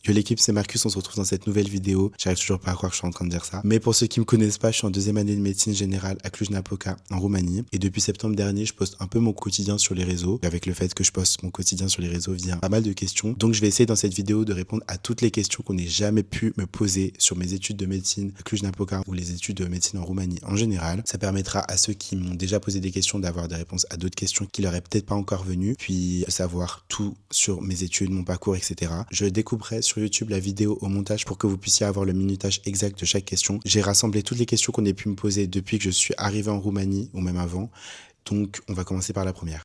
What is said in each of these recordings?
Yo l'équipe, c'est Marcus, on se retrouve dans cette nouvelle vidéo. J'arrive toujours pas à croire que je suis en train de dire ça. Mais pour ceux qui me connaissent pas, je suis en deuxième année de médecine générale à Cluj-Napoca, en Roumanie. Et depuis septembre dernier, je poste un peu mon quotidien sur les réseaux. Avec le fait que je poste mon quotidien sur les réseaux vient pas mal de questions. Donc je vais essayer dans cette vidéo de répondre à toutes les questions qu'on n'ait jamais pu me poser sur mes études de médecine à Cluj-Napoca ou les études de médecine en Roumanie en général. Ça permettra à ceux qui m'ont déjà posé des questions d'avoir des réponses à d'autres questions qui leur est peut-être pas encore venues. Puis savoir tout sur mes études, mon parcours, etc. Je découperai sur YouTube la vidéo au montage pour que vous puissiez avoir le minutage exact de chaque question. J'ai rassemblé toutes les questions qu'on ait pu me poser depuis que je suis arrivé en Roumanie ou même avant. Donc, on va commencer par la première.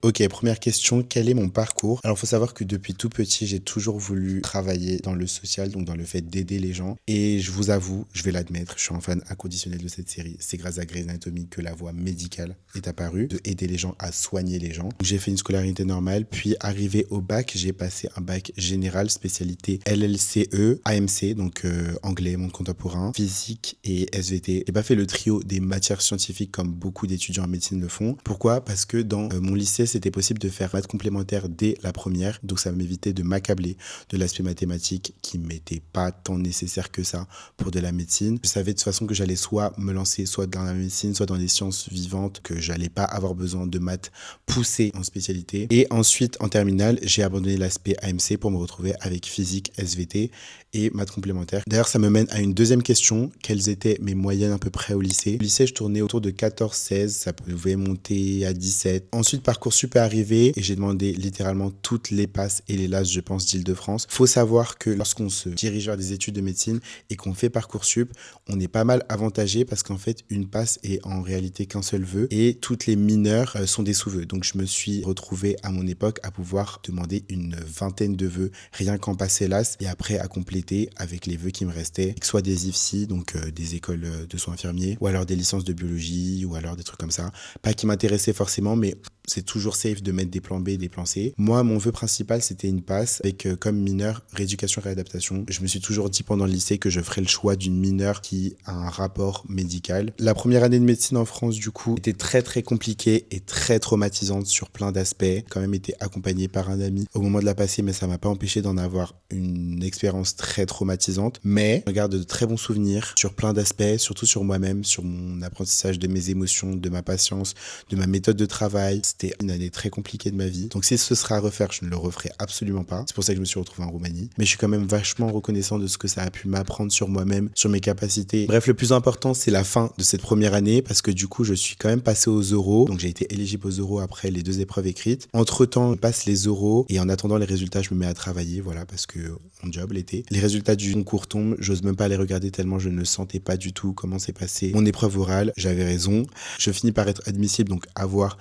Ok, première question, quel est mon parcours? Alors, il faut savoir que depuis tout petit, j'ai toujours voulu travailler dans le social, donc dans le fait d'aider les gens. Et je vous avoue, je vais l'admettre, je suis un fan inconditionnel de cette série. C'est grâce à Grey's Anatomy que la voie médicale est apparue, de aider les gens à soigner les gens. J'ai fait une scolarité normale, puis arrivé au bac, j'ai passé un bac général, spécialité LLCE, AMC, donc anglais, monde contemporain, physique et SVT. J'ai pas fait le trio des matières scientifiques comme beaucoup d'étudiants en médecine le font. Pourquoi? Parce que dans mon lycée, c'était possible de faire maths complémentaires dès la première, donc ça m'évitait de m'accabler de l'aspect mathématique qui m'était pas tant nécessaire que ça pour de la médecine. Je savais de toute façon que j'allais soit me lancer soit dans la médecine, soit dans les sciences vivantes, que j'allais pas avoir besoin de maths poussées en spécialité. Et ensuite, en terminale, j'ai abandonné l'aspect AMC pour me retrouver avec physique, SVT et maths complémentaires. D'ailleurs, ça me mène à une deuxième question. Quelles étaient mes moyennes à peu près au lycée? Au lycée, je tournais autour de 14-16, ça pouvait monter à 17. Ensuite, Parcoursup est arrivé et j'ai demandé littéralement toutes les passes et les LAS, je pense, d'Île-de-France. Faut savoir que lorsqu'on se dirige vers des études de médecine et qu'on fait Parcoursup, on est pas mal avantagé parce qu'en fait, une passe est en réalité qu'un seul vœu et toutes les mineures sont des sous-vœux. Donc, je me suis retrouvé à mon époque à pouvoir demander une vingtaine de vœux rien qu'en passer LAS et après à compléter avec les vœux qui me restaient, que soit des IFSI, donc des écoles de soins infirmiers, ou alors des licences de biologie, ou alors des trucs comme ça. Pas qui m'intéressaient forcément, mais c'est toujours safe de mettre des plans B et des plans C. Moi, mon vœu principal, c'était une passe avec comme mineur rééducation réadaptation. Je me suis toujours dit pendant le lycée que je ferais le choix d'une mineure qui a un rapport médical. La première année de médecine en France, du coup, était très très compliquée et très traumatisante sur plein d'aspects. J'ai quand même été accompagné par un ami au moment de la passer, mais ça m'a pas empêché d'en avoir une expérience très traumatisante. Mais je garde de très bons souvenirs sur plein d'aspects, surtout sur moi-même, sur mon apprentissage de mes émotions, de ma patience, de ma méthode de travail. C'était une année très compliquée de ma vie. Donc si ce sera à refaire, je ne le referai absolument pas. C'est pour ça que je me suis retrouvé en Roumanie. Mais je suis quand même vachement reconnaissant de ce que ça a pu m'apprendre sur moi-même, sur mes capacités. Bref, le plus important, c'est la fin de cette première année parce que du coup, je suis quand même passé aux oraux. Donc j'ai été éligible aux oraux après les 2 épreuves écrites. Entre-temps, je passe les oraux et en attendant les résultats, je me mets à travailler, voilà, parce que mon job l'été. Les résultats du concours tombent, j'ose même pas les regarder tellement je ne sentais pas du tout comment s'est passé mon épreuve orale. J'avais raison. Je finis par être admissible, donc avoir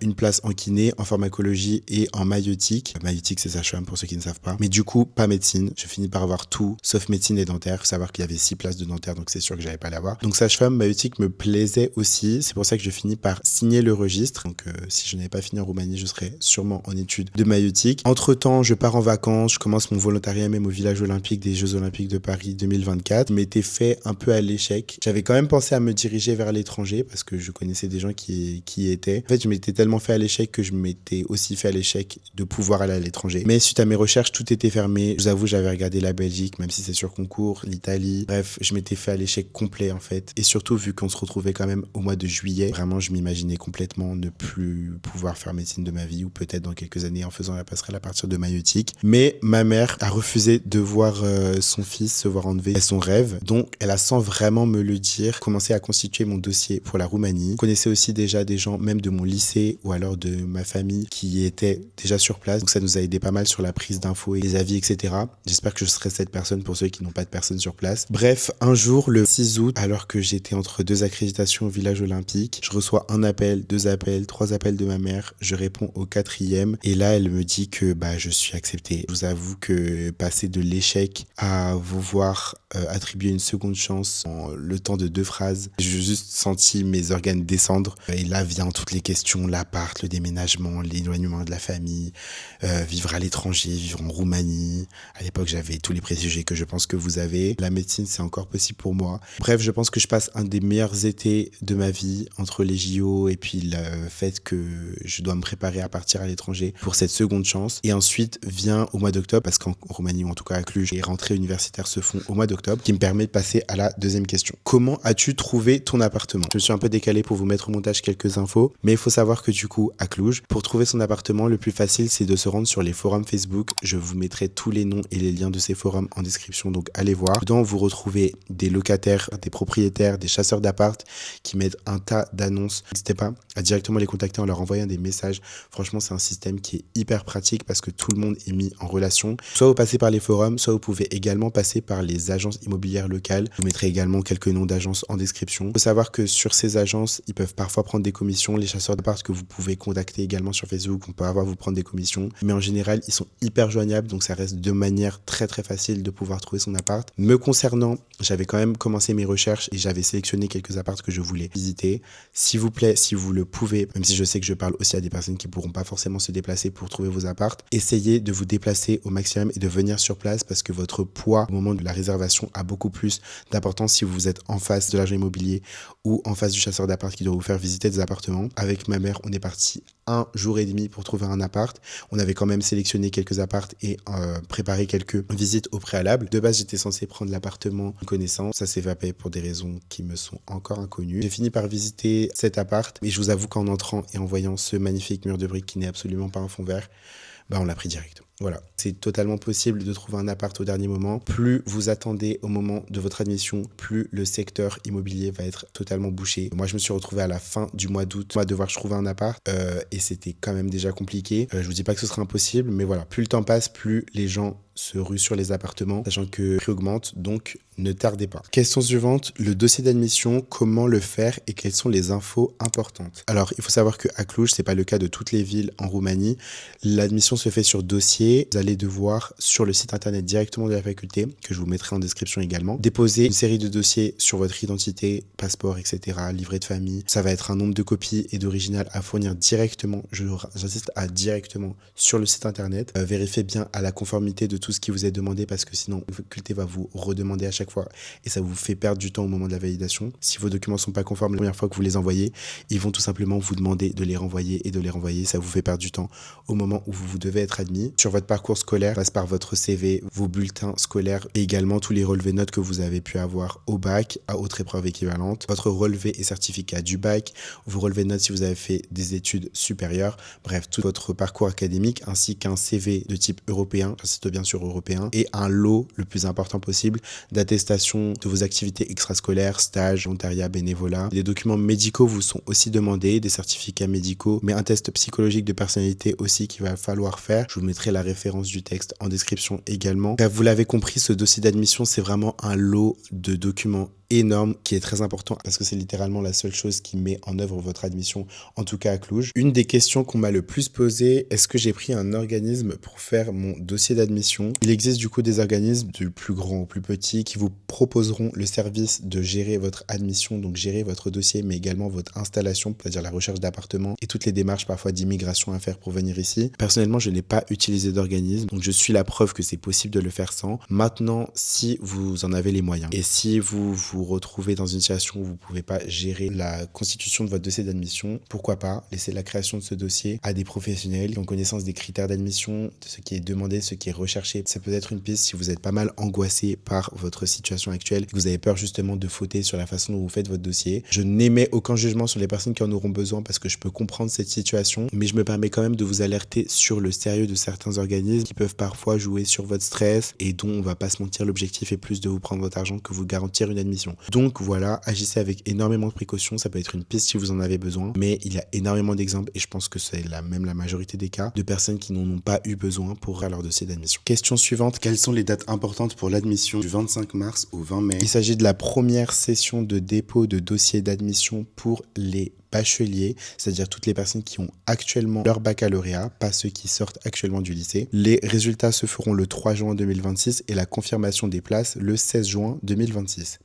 une place en kiné, en pharmacologie et en maïeutique. Maïeutique, c'est sage-femme pour ceux qui ne savent pas. Mais du coup, pas médecine. Je finis par avoir tout, sauf médecine et dentaire. Faut savoir qu'il y avait 6 places de dentaire, donc c'est sûr que j'allais pas l'avoir. Donc sage-femme, maïeutique me plaisait aussi. C'est pour ça que je finis par signer le registre. Donc si je n'avais pas fini en Roumanie, je serais sûrement en études de maïeutique. Entre-temps, je pars en vacances. Je commence mon volontariat même au village olympique des Jeux Olympiques de Paris 2024. Je m'étais fait un peu à l'échec. J'avais quand même pensé à me diriger vers l'étranger parce que je connaissais des gens qui y étaient. En fait, je m'étais tellement fait à l'échec que je m'étais aussi fait à l'échec de pouvoir aller à l'étranger. Mais suite à mes recherches, tout était fermé. Je vous avoue, j'avais regardé la Belgique, même si c'est sur concours, l'Italie. Bref, je m'étais fait à l'échec complet en fait. Et surtout, vu qu'on se retrouvait quand même au mois de juillet, vraiment, je m'imaginais complètement ne plus pouvoir faire médecine de ma vie ou peut-être dans quelques années en faisant la passerelle à partir de maïeutique. Mais ma mère a refusé de voir son fils se voir enlever son rêve. Donc, elle a sans vraiment me le dire, commencé à constituer mon dossier pour la Roumanie. Je connaissais aussi déjà des gens, même de mon lycée ou alors de ma famille qui étaient déjà sur place. Donc, ça nous a aidé pas mal sur la prise d'infos et les avis, etc. J'espère que je serai cette personne pour ceux qui n'ont pas de personnes sur place. Bref, un jour, le 6 août, alors que j'étais entre 2 accréditations au village olympique, je reçois un appel, 2 appels, 3 appels de ma mère. Je réponds au 4e et là, elle me dit que je suis accepté. Je vous avoue que passer de l'échec à vous voir attribuer une seconde chance en le temps de 2 phrases, j'ai juste senti mes organes descendre et là vient toutes les questions, la l'appart, le déménagement, l'éloignement de la famille, vivre à l'étranger, vivre en Roumanie. À l'époque, j'avais tous les préjugés que je pense que vous avez. La médecine, c'est encore possible pour moi. Bref, je pense que je passe un des meilleurs étés de ma vie entre les JO et puis le fait que je dois me préparer à partir à l'étranger pour cette seconde chance. Et ensuite vient au mois d'octobre, parce qu'en Roumanie ou en tout cas à Cluj, les rentrées universitaires se font au mois d'octobre, qui me permet de passer à la deuxième question. Comment as-tu trouvé ton appartement? Je me suis un peu décalé pour vous mettre au montage quelques infos, mais il faut savoir que du coup, à Cluj, pour trouver son appartement, le plus facile, c'est de se rendre sur les forums Facebook. Je vous mettrai tous les noms et les liens de ces forums en description, donc allez voir. Dedans, vous retrouvez des locataires, des propriétaires, des chasseurs d'appart qui mettent un tas d'annonces. N'hésitez pas à directement les contacter en leur envoyant des messages. Franchement, c'est un système qui est hyper pratique parce que tout le monde est mis en relation. Soit vous passez par les forums, soit vous pouvez également passer par les agences immobilières locales. Je vous mettrai également quelques noms d'agences en description. Il faut savoir que sur ces agences, ils peuvent parfois prendre des commissions. Les chasseurs d'appart que vous pouvez contacter également sur Facebook, on peut avoir vous prendre des commissions. Mais en général, ils sont hyper joignables, donc ça reste de manière très très facile de pouvoir trouver son appart. Me concernant, j'avais quand même commencé mes recherches et j'avais sélectionné quelques apparts que je voulais visiter. S'il vous plaît, si vous le pouvez, même si je sais que je parle aussi à des personnes qui pourront pas forcément se déplacer pour trouver vos apparts, essayez de vous déplacer au maximum et de venir sur place parce que votre poids au moment de la réservation a beaucoup plus d'importance si vous êtes en face de l'agent immobilier ou en face du chasseur d'appart qui doit vous faire visiter des appartements. Avec ma mère, on est parti 1 jour et demi pour trouver un appart. On avait quand même sélectionné quelques apparts et préparé quelques visites au préalable. De base, j'étais censé prendre l'appartement en connaissance. Ça s'est évaporé pour des raisons qui me sont encore inconnues. J'ai fini par visiter cet appart, mais je vous avoue qu'en entrant et en voyant ce magnifique mur de briques qui n'est absolument pas un fond vert, on l'a pris direct. Voilà, c'est totalement possible de trouver un appart au dernier moment. Plus vous attendez au moment de votre admission, plus le secteur immobilier va être totalement bouché. Moi, je me suis retrouvé à la fin du mois d'août à devoir trouver un appart et c'était quand même déjà compliqué. Je vous dis pas que ce sera impossible, mais voilà, plus le temps passe, plus les gens se ruent sur les appartements, sachant que le prix augmente, donc ne tardez pas. Question suivante, le dossier d'admission, comment le faire et quelles sont les infos importantes? Alors, il faut savoir qu'à Cluj, c'est pas le cas de toutes les villes en Roumanie. L'admission se fait sur dossier. Vous allez devoir, sur le site internet directement de la faculté, que je vous mettrai en description également, déposer une série de dossiers sur votre identité, passeport, etc., livret de famille. Ça va être un nombre de copies et d'original à fournir directement, j'insiste à directement, sur le site internet. Vérifiez bien à la conformité de tout ce qui vous est demandé parce que sinon, la faculté va vous redemander à chaque fois et ça vous fait perdre du temps au moment de la validation. Si vos documents sont pas conformes la première fois que vous les envoyez, ils vont tout simplement vous demander de les renvoyer et de les renvoyer. Ça vous fait perdre du temps au moment où vous devez être admis. Sur votre parcours scolaire, passe par votre CV, vos bulletins scolaires et également tous les relevés notes que vous avez pu avoir au bac, à autre épreuve équivalente, votre relevé et certificat du bac, vos relevés notes si vous avez fait des études supérieures, bref, tout votre parcours académique ainsi qu'un CV de type européen, j'insiste bien sur européen, et un lot le plus important possible d'attestation de vos activités extrascolaires, stages, volontariat, bénévolat. Des documents médicaux vous sont aussi demandés, des certificats médicaux, mais un test psychologique de personnalité aussi qu'il va falloir faire. Je vous mettrai la référence du texte en description également. Bref, vous l'avez compris, ce dossier d'admission, c'est vraiment un lot de documents énorme qui est très important parce que c'est littéralement la seule chose qui met en œuvre votre admission, en tout cas à Cluj. Une des questions qu'on m'a le plus posée, est-ce que j'ai pris un organisme pour faire mon dossier d'admission? Il existe du coup des organismes du plus grand au plus petit qui vous proposeront le service de gérer votre admission, donc gérer votre dossier mais également votre installation, c'est-à-dire la recherche d'appartement et toutes les démarches parfois d'immigration à faire pour venir ici. Personnellement, je n'ai pas utilisé d'organisme, donc je suis la preuve que c'est possible de le faire sans. Maintenant, si vous en avez les moyens et si vous retrouvez dans une situation où vous ne pouvez pas gérer la constitution de votre dossier d'admission, pourquoi pas laisser la création de ce dossier à des professionnels qui ont connaissance des critères d'admission, de ce qui est demandé, ce qui est recherché. Ça peut être une piste si vous êtes pas mal angoissé par votre situation actuelle, que vous avez peur justement de fauter sur la façon dont vous faites votre dossier. Je n'émets aucun jugement sur les personnes qui en auront besoin parce que je peux comprendre cette situation, mais je me permets quand même de vous alerter sur le sérieux de certains organismes qui peuvent parfois jouer sur votre stress et dont on va pas se mentir, l'objectif est plus de vous prendre votre argent que vous garantir une admission. Donc voilà, agissez avec énormément de précautions, ça peut être une piste si vous en avez besoin, mais il y a énormément d'exemples et je pense que c'est même la majorité des cas de personnes qui n'en ont pas eu besoin pour ouvrir leur dossier d'admission. Question suivante, quelles sont les dates importantes pour l'admission du 25 mars au 20 mai? Il s'agit de la première session de dépôt de dossier d'admission pour les bacheliers, c'est-à-dire toutes les personnes qui ont actuellement leur baccalauréat, pas ceux qui sortent actuellement du lycée. Les résultats se feront le 3 juin 2026 et la confirmation des places le 16 juin 2026.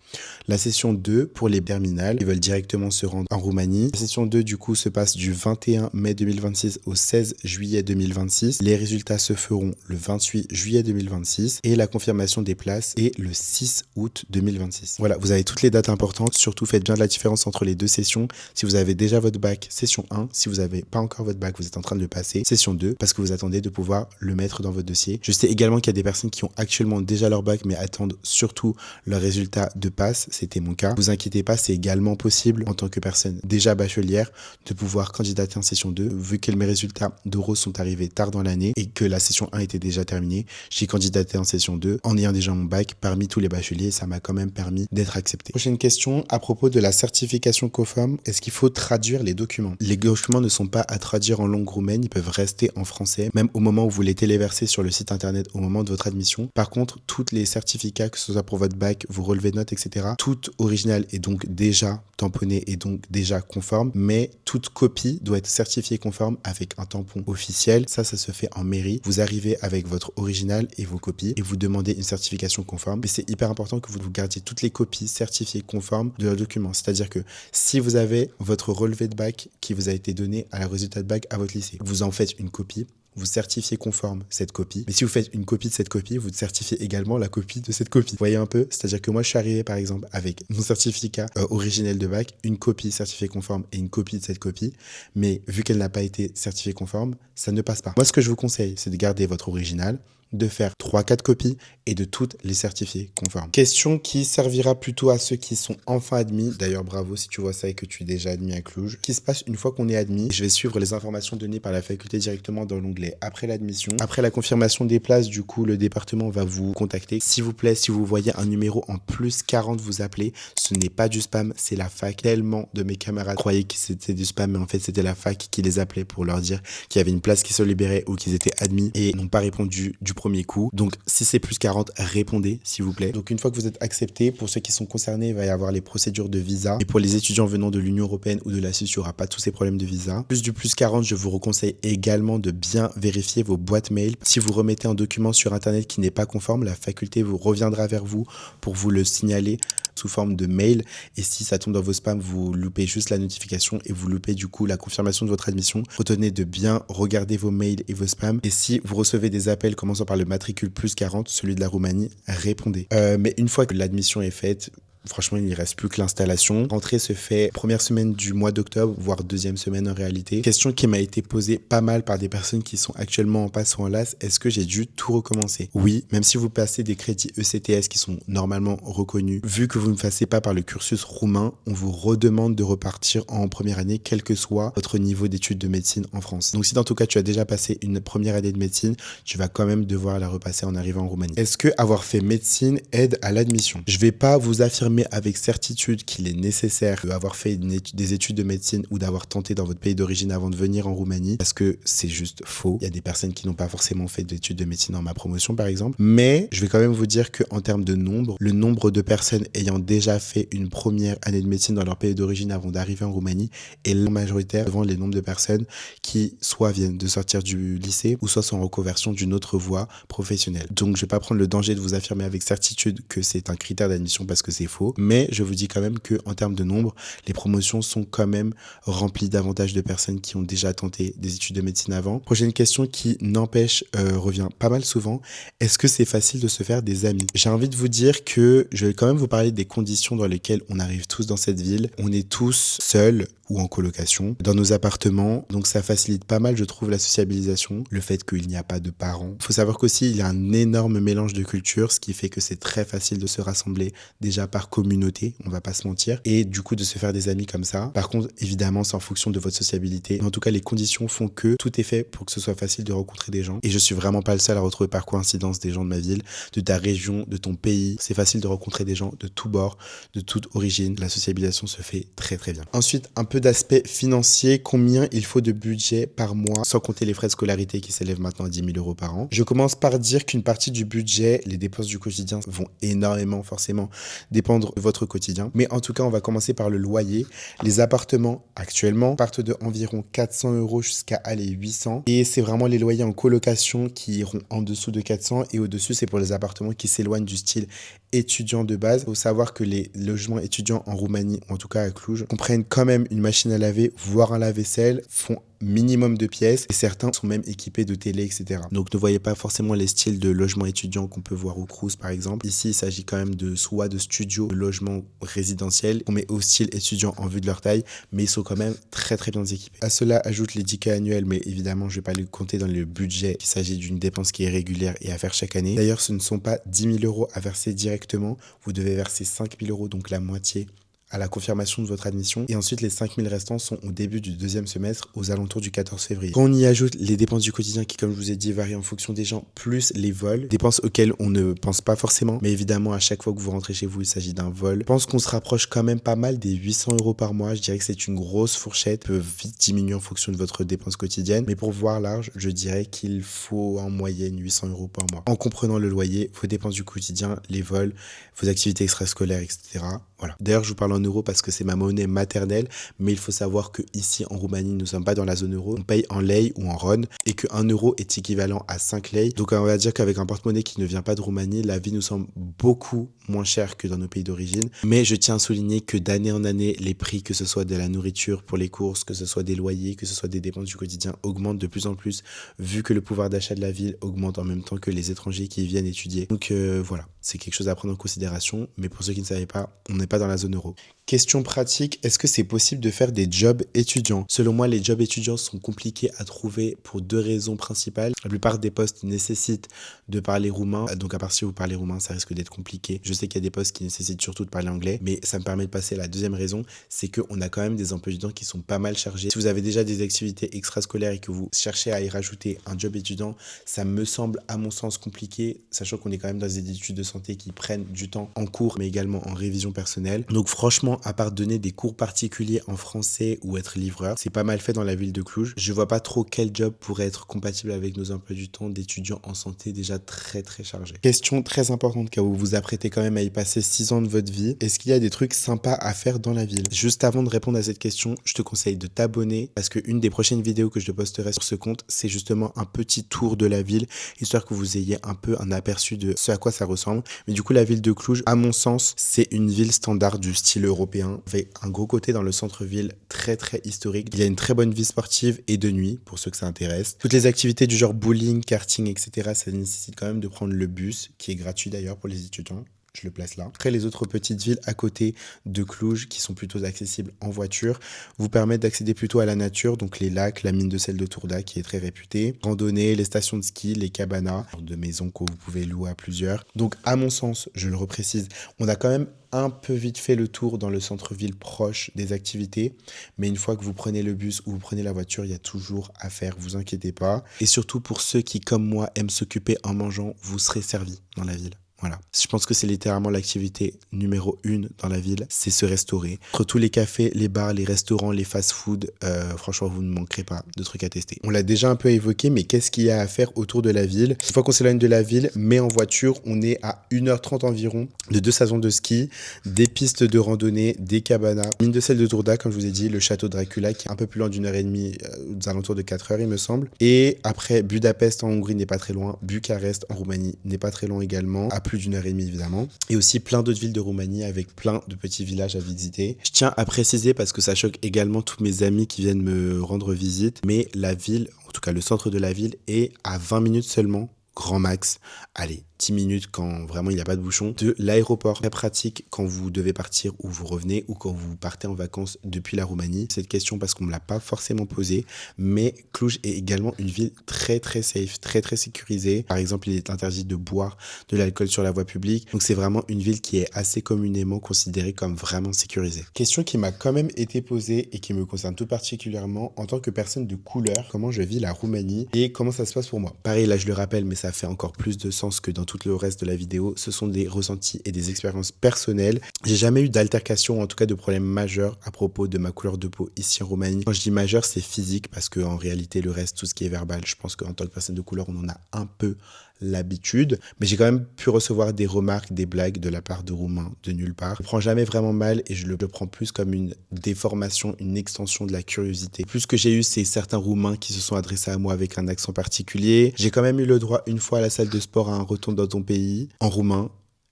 La session 2 pour les terminales, ils veulent directement se rendre en Roumanie. La session 2 du coup se passe du 21 mai 2026 au 16 juillet 2026. Les résultats se feront le 28 juillet 2026 et la confirmation des places est le 6 août 2026. Voilà, vous avez toutes les dates importantes. Surtout, faites bien la différence entre les deux sessions. Si vous avez déjà votre bac, session 1. Si vous n'avez pas encore votre bac, vous êtes en train de le passer, session 2, parce que vous attendez de pouvoir le mettre dans votre dossier. Je sais également qu'il y a des personnes qui ont actuellement déjà leur bac, mais attendent surtout leurs résultats de passe. C'était mon cas. Vous inquiétez pas, c'est également possible en tant que personne déjà bachelière de pouvoir candidater en session 2. Vu que mes résultats d'oraux sont arrivés tard dans l'année et que la session 1 était déjà terminée, j'ai candidaté en session 2 en ayant déjà mon bac parmi tous les bacheliers. Ça m'a quand même permis d'être accepté. Prochaine question, à propos de la certification COFOM, est-ce qu'il faut traduire les documents? Les documents ne sont pas à traduire en langue roumaine, ils peuvent rester en français, même au moment où vous les téléversez sur le site internet au moment de votre admission. Par contre, tous les certificats, que ce soit pour votre bac, vos relevés de notes, etc., tout original est donc déjà tamponné et donc déjà conforme, mais toute copie doit être certifiée conforme avec un tampon officiel. Ça se fait en mairie. Vous arrivez avec votre original et vos copies et vous demandez une certification conforme. Mais c'est hyper important que vous gardiez toutes les copies certifiées conformes de leurs documents. C'est-à-dire que si vous avez votre relevé de bac qui vous a été donné à la résultat de bac à votre lycée, vous en faites une copie, vous certifiez conforme cette copie. Mais si vous faites une copie de cette copie, vous certifiez également la copie de cette copie. Vous voyez un peu? C'est-à-dire que moi, je suis arrivé, par exemple, avec mon certificat originel de bac, une copie certifiée conforme et une copie de cette copie. Mais vu qu'elle n'a pas été certifiée conforme, ça ne passe pas. Moi, ce que je vous conseille, c'est de garder votre original, de faire 3-4 copies et de toutes les certifier conformes. Question qui servira plutôt à ceux qui sont enfin admis. D'ailleurs, bravo si tu vois ça et que tu es déjà admis à Cluj. Ce qui se passe une fois qu'on est admis, je vais suivre les informations données par la faculté directement dans l'onglet après l'admission. Après la confirmation des places, du coup, le département va vous contacter. S'il vous plaît, si vous voyez un numéro en plus 40 vous appelez, ce n'est pas du spam, c'est la fac. Tellement de mes camarades croyaient que c'était du spam, mais en fait, c'était la fac qui les appelait pour leur dire qu'il y avait une place qui se libérait ou qu'ils étaient admis et n'ont pas répondu du premier coup. Donc si c'est plus 40, répondez s'il vous plaît. Donc une fois que vous êtes accepté, pour ceux qui sont concernés, il va y avoir les procédures de visa. Et pour les étudiants venant de l'Union européenne ou de la Suisse, il n'y aura pas tous ces problèmes de visa. Plus du plus 40, je vous conseille également de bien vérifier vos boîtes mail. Si vous remettez un document sur internet qui n'est pas conforme, la faculté vous reviendra vers vous pour vous le signaler sous forme de mail, et si ça tombe dans vos spams, vous loupez juste la notification et vous loupez du coup la confirmation de votre admission. Retenez de bien regarder vos mails et vos spams, et si vous recevez des appels commençant par le matricule plus 40, celui de la Roumanie, répondez. Mais une fois que l'admission est faite, franchement, il ne reste plus que l'installation. L'entrée se fait première semaine du mois d'octobre, voire deuxième semaine en réalité. Question qui m'a été posée pas mal par des personnes qui sont actuellement en passe ou en LAS. Est-ce que j'ai dû tout recommencer? Oui, même si vous passez des crédits ECTS qui sont normalement reconnus, vu que vous ne passez pas par le cursus roumain, on vous redemande de repartir en première année, quel que soit votre niveau d'études de médecine en France. Donc si dans tout cas tu as déjà passé une première année de médecine, tu vas quand même devoir la repasser en arrivant en Roumanie. Est-ce que avoir fait médecine aide à l'admission? Je vais pas vous affirmer avec certitude qu'il est nécessaire d'avoir fait des études de médecine ou d'avoir tenté dans votre pays d'origine avant de venir en Roumanie, parce que c'est juste faux. Il y a des personnes qui n'ont pas forcément fait d'études de médecine dans ma promotion par exemple, mais je vais quand même vous dire qu'en termes de nombre, le nombre de personnes ayant déjà fait une première année de médecine dans leur pays d'origine avant d'arriver en Roumanie est majoritaire devant les nombres de personnes qui soit viennent de sortir du lycée ou soit sont en reconversion d'une autre voie professionnelle. Donc je vais pas prendre le danger de vous affirmer avec certitude que c'est un critère d'admission parce que c'est faux. Mais je vous dis quand même qu'en termes de nombre, les promotions sont quand même remplies davantage de personnes qui ont déjà tenté des études de médecine avant. Prochaine question qui n'empêche revient pas mal souvent. Est-ce que c'est facile de se faire des amis? J'ai envie de vous dire que je vais quand même vous parler des conditions dans lesquelles on arrive tous dans cette ville. On est tous seuls ou en colocation dans nos appartements, donc ça facilite pas mal, je trouve, la sociabilisation, le fait qu'il n'y a pas de parents. Il faut savoir qu'aussi il y a un énorme mélange de cultures, ce qui fait que c'est très facile de se rassembler déjà par communauté, on va pas se mentir, et du coup de se faire des amis comme ça. Par contre, évidemment, c'est en fonction de votre sociabilité. Mais en tout cas, les conditions font que tout est fait pour que ce soit facile de rencontrer des gens. Et je suis vraiment pas le seul à retrouver par coïncidence des gens de ma ville, de ta région, de ton pays. C'est facile de rencontrer des gens de tous bords, de toute origine. La sociabilisation se fait très très bien. Ensuite, un peu peu d'aspect financier, combien il faut de budget par mois, sans compter les frais de scolarité qui s'élèvent maintenant à 10 000 euros par an. Je commence par dire qu'une partie du budget, les dépenses du quotidien vont énormément forcément dépendre de votre quotidien. Mais en tout cas, on va commencer par le loyer. Les appartements actuellement partent de environ 400 euros jusqu'à aller 800. Et c'est vraiment les loyers en colocation qui iront en dessous de 400 et au-dessus, c'est pour les appartements qui s'éloignent du style étudiant de base. Il faut savoir que les logements étudiants en Roumanie, ou en tout cas à Cluj, comprennent quand même une machine à laver, voire un lave-vaisselle, font minimum de pièces et certains sont même équipés de télé, etc. Donc ne voyez pas forcément les styles de logements étudiants qu'on peut voir au Crous par exemple. Ici, il s'agit quand même de soit de studios, de logements résidentiels qu'on met au style étudiant en vue de leur taille, mais ils sont quand même très très bien équipés. À cela, ajoute les tickets annuels, mais évidemment, je ne vais pas les compter dans le budget. Il s'agit d'une dépense qui est régulière et à faire chaque année. D'ailleurs, ce ne sont pas 10 000 euros à verser directement. Vous devez verser 5 000 euros, donc la moitié, à la confirmation de votre admission. Et ensuite, les 5 000 restants sont au début du deuxième semestre, aux alentours du 14 février. Quand on y ajoute les dépenses du quotidien qui, comme je vous ai dit, varient en fonction des gens, plus les vols, dépenses auxquelles on ne pense pas forcément, mais évidemment, à chaque fois que vous rentrez chez vous, il s'agit d'un vol. Je pense qu'on se rapproche quand même pas mal des 800 euros par mois. Je dirais que c'est une grosse fourchette, peut vite diminuer en fonction de votre dépense quotidienne. Mais pour voir large, je dirais qu'il faut en moyenne 800 euros par mois. En comprenant le loyer, vos dépenses du quotidien, les vols, vos activités extrascolaires, etc. Voilà. D'ailleurs, je vous parle en euros parce que c'est ma monnaie maternelle, mais il faut savoir que ici en Roumanie, nous ne sommes pas dans la zone euro. On paye en lei ou en RON et que 1 euro est équivalent à 5 lei. Donc on va dire qu'avec un porte-monnaie qui ne vient pas de Roumanie, la vie nous semble beaucoup moins chère que dans nos pays d'origine. Mais je tiens à souligner que d'année en année, les prix, que ce soit de la nourriture pour les courses, que ce soit des loyers, que ce soit des dépenses du quotidien, augmentent de plus en plus vu que le pouvoir d'achat de la ville augmente en même temps que les étrangers qui viennent étudier. Donc voilà, c'est quelque chose à prendre en considération. Mais pour ceux qui ne savaient pas, on n'est pas dans la zone euro. Question pratique, est-ce que c'est possible de faire des jobs étudiants? Selon moi, les jobs étudiants sont compliqués à trouver pour 2 raisons principales. La plupart des postes nécessitent de parler roumain, donc à part si vous parlez roumain, ça risque d'être compliqué. Je sais qu'il y a des postes qui nécessitent surtout de parler anglais, mais ça me permet de passer à la deuxième raison, c'est qu'on a quand même des emplois étudiants qui sont pas mal chargés. Si vous avez déjà des activités extrascolaires et que vous cherchez à y rajouter un job étudiant, ça me semble à mon sens compliqué, sachant qu'on est quand même dans des études de santé qui prennent du temps en cours, mais également en révision personnelle. Donc franchement, à part donner des cours particuliers en français ou être livreur, c'est pas mal fait dans la ville de Cluj. Je vois pas trop quel job pourrait être compatible avec nos emplois du temps d'étudiants en santé déjà très très chargés. Question très importante car vous vous apprêtez quand même à y passer 6 ans de votre vie. Est-ce qu'il y a des trucs sympas à faire dans la ville? Juste avant de répondre à cette question, je te conseille de t'abonner parce qu'une des prochaines vidéos que je te posterai sur ce compte, c'est justement un petit tour de la ville, histoire que vous ayez un peu un aperçu de ce à quoi ça ressemble. Mais du coup, la ville de Cluj, à mon sens, c'est une ville standard du style européen, avec un gros côté dans le centre-ville très très historique. Il y a une très bonne vie sportive et de nuit, pour ceux que ça intéresse. Toutes les activités du genre bowling, karting, etc., ça nécessite quand même de prendre le bus, qui est gratuit d'ailleurs pour les étudiants. Je le place là. Après, les autres petites villes à côté de Cluj, qui sont plutôt accessibles en voiture, vous permettent d'accéder plutôt à la nature, donc les lacs, la mine de sel de Tourda, qui est très réputée, randonnée, les stations de ski, les cabanas, de maisons que vous pouvez louer à plusieurs. Donc, à mon sens, je le reprécise, on a quand même un peu vite fait le tour dans le centre-ville proche des activités, mais une fois que vous prenez le bus ou vous prenez la voiture, il y a toujours à faire, vous inquiétez pas. Et surtout pour ceux qui, comme moi, aiment s'occuper en mangeant, vous serez servis dans la ville. Voilà. Je pense que c'est littéralement l'activité numéro 1 dans la ville, c'est se restaurer. Entre tous les cafés, les bars, les restaurants, les fast-food, franchement, vous ne manquerez pas de trucs à tester. On l'a déjà un peu évoqué, mais qu'est-ce qu'il y a à faire autour de la ville? Une fois qu'on s'éloigne de la ville, mais en voiture, on est à 1h30 environ de 2 stations de ski, des pistes de randonnée, des cabanas, mine de sel de Tourda, comme je vous ai dit, le château Dracula, qui est un peu plus loin d'1h30, aux alentours de 4 heures, il me semble. Et après, Budapest en Hongrie n'est pas très loin, Bucarest en Roumanie n'est pas très loin également, à plus d'1h30 évidemment, et aussi plein d'autres villes de Roumanie avec plein de petits villages à visiter. Je tiens à préciser parce que ça choque également tous mes amis qui viennent me rendre visite, mais la ville, en tout cas le centre de la ville, est à 20 minutes seulement, grand max, allez, 10 minutes quand vraiment il n'y a pas de bouchon, de l'aéroport. Très pratique quand vous devez partir ou vous revenez ou quand vous partez en vacances depuis la Roumanie. Cette question parce qu'on ne me l'a pas forcément posée, mais Cluj est également une ville très très safe, très très sécurisée. Par exemple, il est interdit de boire de l'alcool sur la voie publique. Donc c'est vraiment une ville qui est assez communément considérée comme vraiment sécurisée. Question qui m'a quand même été posée et qui me concerne tout particulièrement en tant que personne de couleur, comment je vis la Roumanie et comment ça se passe pour moi. Pareil, là je le rappelle, mais ça fait encore plus de sens que dans tout le reste de la vidéo, ce sont des ressentis et des expériences personnelles. J'ai jamais eu d'altercation, ou en tout cas de problème majeur à propos de ma couleur de peau ici en Roumanie. Quand je dis majeur, c'est physique parce qu'en réalité, le reste, tout ce qui est verbal, je pense qu'en tant que personne de couleur, on en a un peu l'habitude, mais j'ai quand même pu recevoir des remarques, des blagues de la part de Roumains de nulle part. Je le prends jamais vraiment mal et je le prends plus comme une déformation, une extension de la curiosité. Plus que j'ai eu, c'est certains Roumains qui se sont adressés à moi avec un accent particulier. J'ai quand même eu le droit une fois à la salle de sport à un retour dans ton pays en roumain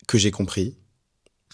que j'ai compris.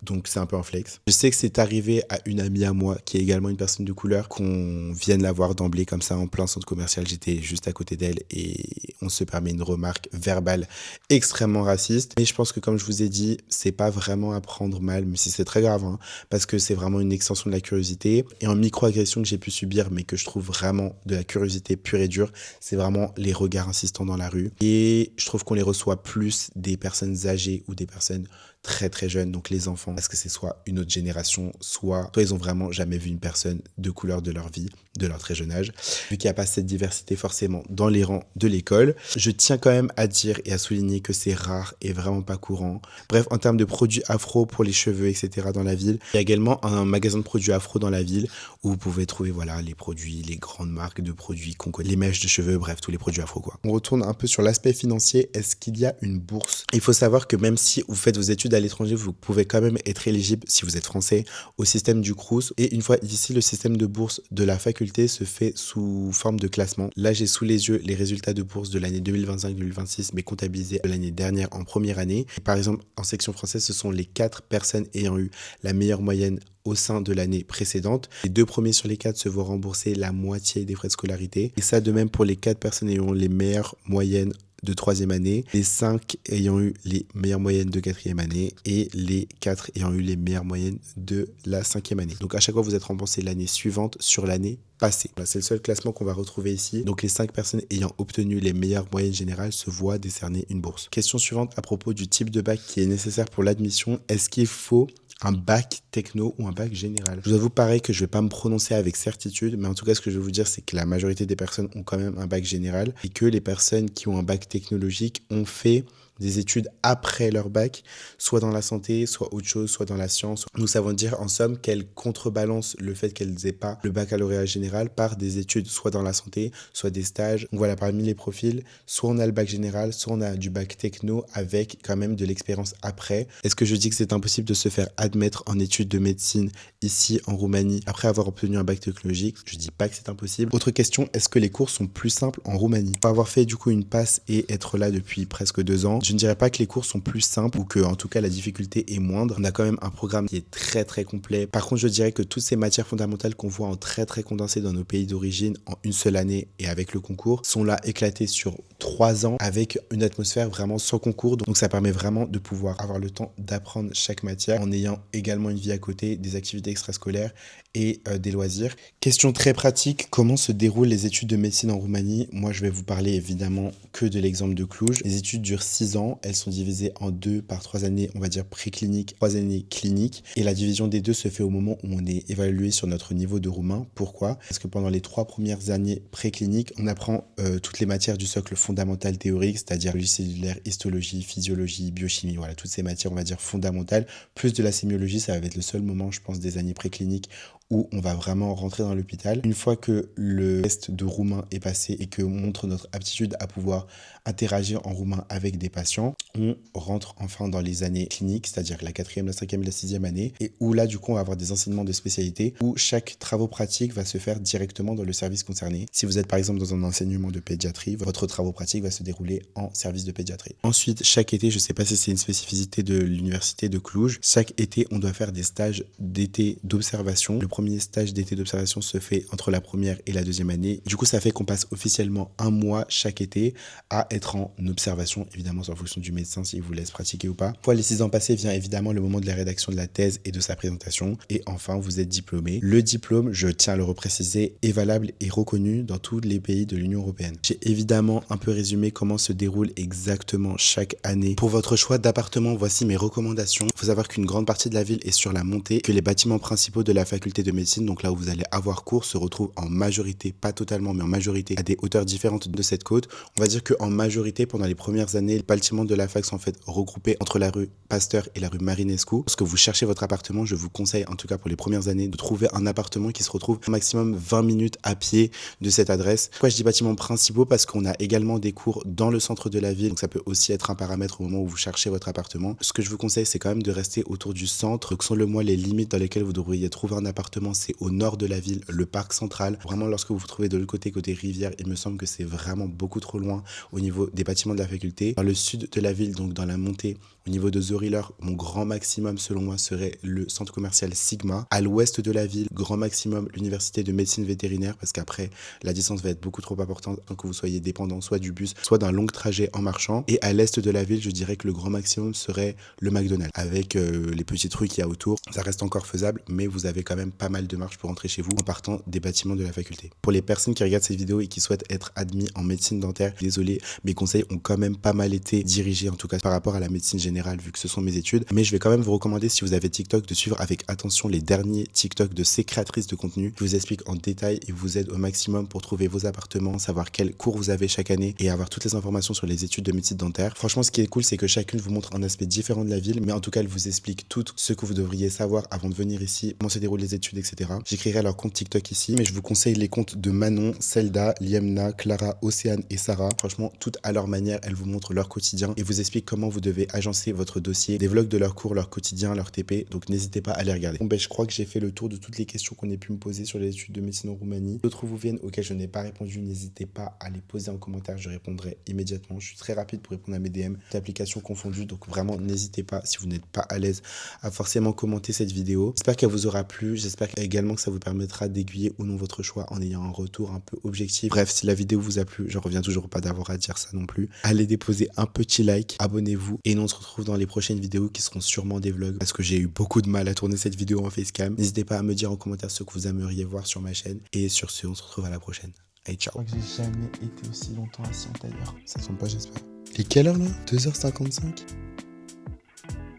Donc c'est un peu un flex. Je sais que c'est arrivé à une amie à moi qui est également une personne de couleur qu'on vienne la voir d'emblée comme ça en plein centre commercial. J'étais juste à côté d'elle et on se permet une remarque verbale extrêmement raciste. Mais je pense que comme je vous ai dit, c'est pas vraiment à prendre mal, mais si c'est très grave, hein, parce que c'est vraiment une extension de la curiosité. Et en micro-agression que j'ai pu subir, mais que je trouve vraiment de la curiosité pure et dure, c'est vraiment les regards insistants dans la rue. Et je trouve qu'on les reçoit plus des personnes âgées ou des personnes très très jeunes, donc les enfants, parce que c'est soit une autre génération, soit ils ont vraiment jamais vu une personne de couleur de leur vie, de leur très jeune âge. Vu qu'il n'y a pas cette diversité forcément dans les rangs de l'école, je tiens quand même à dire et à souligner que c'est rare et vraiment pas courant. Bref, en termes de produits afro pour les cheveux, etc. dans la ville, il y a également un magasin de produits afro dans la ville où vous pouvez trouver voilà les produits, les grandes marques de produits qu'on connaît, les mèches de cheveux, bref, tous les produits afro quoi. On retourne un peu sur l'aspect financier. Est-ce qu'il y a une bourse? Il faut savoir que même si vous faites vos études à l'étranger, vous pouvez quand même être éligible, si vous êtes français, au système du Crous. Et une fois ici, le système de bourse de la faculté se fait sous forme de classement. Là, j'ai sous les yeux les résultats de bourse de l'année 2025-2026, mais comptabilisés de l'année dernière en première année. Et par exemple, en section française, ce sont les 4 personnes ayant eu la meilleure moyenne au sein de l'année précédente. Les 2 premiers sur les 4 se vont rembourser la moitié des frais de scolarité. Et ça, de même pour les 4 personnes ayant les meilleures moyennes de 3e année, les 5 ayant eu les meilleures moyennes de 4e année et les 4 ayant eu les meilleures moyennes de la 5e année. Donc à chaque fois, vous êtes remboursé l'année suivante sur l'année passée. Voilà, c'est le seul classement qu'on va retrouver ici. Donc les 5 personnes ayant obtenu les meilleures moyennes générales se voient décerner une bourse. Question suivante à propos du type de bac qui est nécessaire pour l'admission. Est-ce qu'il faut un bac techno ou un bac général? Je vous avoue pareil que je vais pas me prononcer avec certitude, mais en tout cas ce que je vais vous dire c'est que la majorité des personnes ont quand même un bac général et que les personnes qui ont un bac technologique ont fait des études après leur bac, soit dans la santé, soit autre chose, soit dans la science. Nous savons dire en somme qu'elles contrebalancent le fait qu'elles n'aient pas le baccalauréat général par des études soit dans la santé, soit des stages. Donc voilà, parmi les profils, soit on a le bac général, soit on a du bac techno avec quand même de l'expérience après. Est-ce que je dis que c'est impossible de se faire admettre en études de médecine ici en Roumanie après avoir obtenu un bac technologique? Je dis pas que c'est impossible. Autre question, est-ce que les cours sont plus simples en Roumanie? Pour avoir fait du coup une passe et être là depuis presque 2 ans, je ne dirais pas que les cours sont plus simples ou que en tout cas la difficulté est moindre. On a quand même un programme qui est très très complet. Par contre, je dirais que toutes ces matières fondamentales qu'on voit en très très condensé dans nos pays d'origine en une seule année et avec le concours sont là éclatées sur 3 ans avec une atmosphère vraiment sans concours. Donc ça permet vraiment de pouvoir avoir le temps d'apprendre chaque matière en ayant également une vie à côté, des activités extrascolaires et des loisirs. Question très pratique, comment se déroulent les études de médecine en Roumanie? Moi, je vais vous parler évidemment que de l'exemple de Cluj. Les études durent 6 ans, elles sont divisées en 2 par 3 années, on va dire précliniques, 3 années cliniques. Et la division des deux se fait au moment où on est évalué sur notre niveau de roumain. Pourquoi? Parce que pendant les 3 premières années précliniques, on apprend toutes les matières du socle fondamental théorique, c'est-à-dire biologie cellulaire, histologie, physiologie, biochimie, voilà, toutes ces matières, on va dire fondamentales, plus de la sémiologie, ça va être le seul moment, je pense, des années précliniques où on va vraiment rentrer dans l'hôpital. Une fois que le test de roumain est passé et que on montre notre aptitude à pouvoir interagir en roumain avec des patients, on rentre enfin dans les années cliniques, c'est-à-dire la 4e, la 5e et la 6e année, et où là, du coup, on va avoir des enseignements de spécialité où chaque travaux pratique va se faire directement dans le service concerné. Si vous êtes par exemple dans un enseignement de pédiatrie, votre travaux pratique va se dérouler en service de pédiatrie. Ensuite, chaque été, je ne sais pas si c'est une spécificité de l'université de Cluj, chaque été, on doit faire des stages d'été d'observation. Le premier stage d'été d'observation se fait entre la première et la 2e année. Du coup, ça fait qu'on passe officiellement 1 mois chaque été à être en observation, évidemment, en fonction du médecin, s'il vous laisse pratiquer ou pas. Une fois les 6 ans passés, vient évidemment le moment de la rédaction de la thèse et de sa présentation. Et enfin, vous êtes diplômé. Le diplôme, je tiens à le repréciser, est valable et reconnu dans tous les pays de l'Union européenne. J'ai évidemment un peu résumé comment se déroule exactement chaque année. Pour votre choix d'appartement, voici mes recommandations. Il faut savoir qu'une grande partie de la ville est sur la montée, que les bâtiments principaux de la faculté de médecine, donc là où vous allez avoir cours, se retrouvent en majorité, pas totalement, mais en majorité, à des hauteurs différentes de cette côte. On va dire qu'en majorité, pendant les premières années, le bâtiment de la fac sont en fait regroupées entre la rue Pasteur et la rue Marinescu. Lorsque vous cherchez votre appartement, je vous conseille, en tout cas pour les premières années, de trouver un appartement qui se retrouve au maximum 20 minutes à pied de cette adresse. Pourquoi je dis bâtiments principaux? Parce qu'on a également des cours dans le centre de la ville, donc ça peut aussi être un paramètre au moment où vous cherchez votre appartement. Ce que je vous conseille, c'est quand même de rester autour du centre. Donc selon moi, les limites dans lesquelles vous devriez trouver un appartement, c'est au nord de la ville, le parc central. Vraiment, lorsque vous vous trouvez de l'autre côté rivière, il me semble que c'est vraiment beaucoup trop loin au niveau des bâtiments de la faculté. Dans le sud de la ville, donc dans la montée, au niveau de Zoriller, mon grand maximum selon moi serait le centre commercial Sigma. À l'ouest de la ville, grand maximum l'université de médecine vétérinaire, parce qu'après la distance va être beaucoup trop importante tant que vous soyez dépendant soit du bus, soit d'un long trajet en marchant. Et à l'est de la ville, je dirais que le grand maximum serait le McDonald's. Avec les petites rues qu'il y a autour, ça reste encore faisable, mais vous avez quand même pas mal de marche pour rentrer chez vous en partant des bâtiments de la faculté. Pour les personnes qui regardent cette vidéo et qui souhaitent être admis en médecine dentaire, désolé, mes conseils ont quand même pas mal été dirigés, en tout cas par rapport à la médecine générale, vu que ce sont mes études. Mais je vais quand même vous recommander, si vous avez TikTok, de suivre avec attention les derniers TikTok de ces créatrices de contenu qui vous expliquent en détail et vous aident au maximum pour trouver vos appartements, savoir quels cours vous avez chaque année et avoir toutes les informations sur les études de médecine dentaire. Franchement, ce qui est cool, c'est que chacune vous montre un aspect différent de la ville, mais en tout cas, elle vous explique tout ce que vous devriez savoir avant de venir ici, comment se déroulent les études, etc. J'écrirai leur compte TikTok ici, mais je vous conseille les comptes de Manon, Zelda, Liemna, Clara, Océane et Sarah. Franchement, toutes à leur manière, elles vous montrent leur quotidien et vous expliquent comment vous devez agencer votre dossier, des vlogs de leurs cours, leur quotidien, leur TP, donc n'hésitez pas à les regarder. Bon ben, je crois que j'ai fait le tour de toutes les questions qu'on ait pu me poser sur les études de médecine en Roumanie. D'autres vous viennent auxquelles je n'ai pas répondu, n'hésitez pas à les poser en commentaire, je répondrai immédiatement. Je suis très rapide pour répondre à mes DM, toutes applications confondues, donc vraiment n'hésitez pas, si vous n'êtes pas à l'aise, à forcément commenter cette vidéo. J'espère qu'elle vous aura plu, j'espère également que ça vous permettra d'aiguiller ou non votre choix en ayant un retour un peu objectif. Bref, si la vidéo vous a plu, je reviens toujours pas d'avoir à dire ça non plus. Allez déposer un petit like, abonnez-vous et nous on se retrouve dans les prochaines vidéos qui seront sûrement des vlogs parce que j'ai eu beaucoup de mal à tourner cette vidéo en facecam. N'hésitez pas à me dire en commentaire ce que vous aimeriez voir sur ma chaîne et sur ce, on se retrouve à la prochaine. Allez, ciao. Je crois que j'ai jamais été aussi longtemps assis en tailleur. Ça tombe pas, j'espère. Il est quelle heure là? 2h55?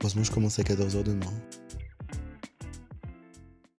Heureusement, je commence à 14h demain.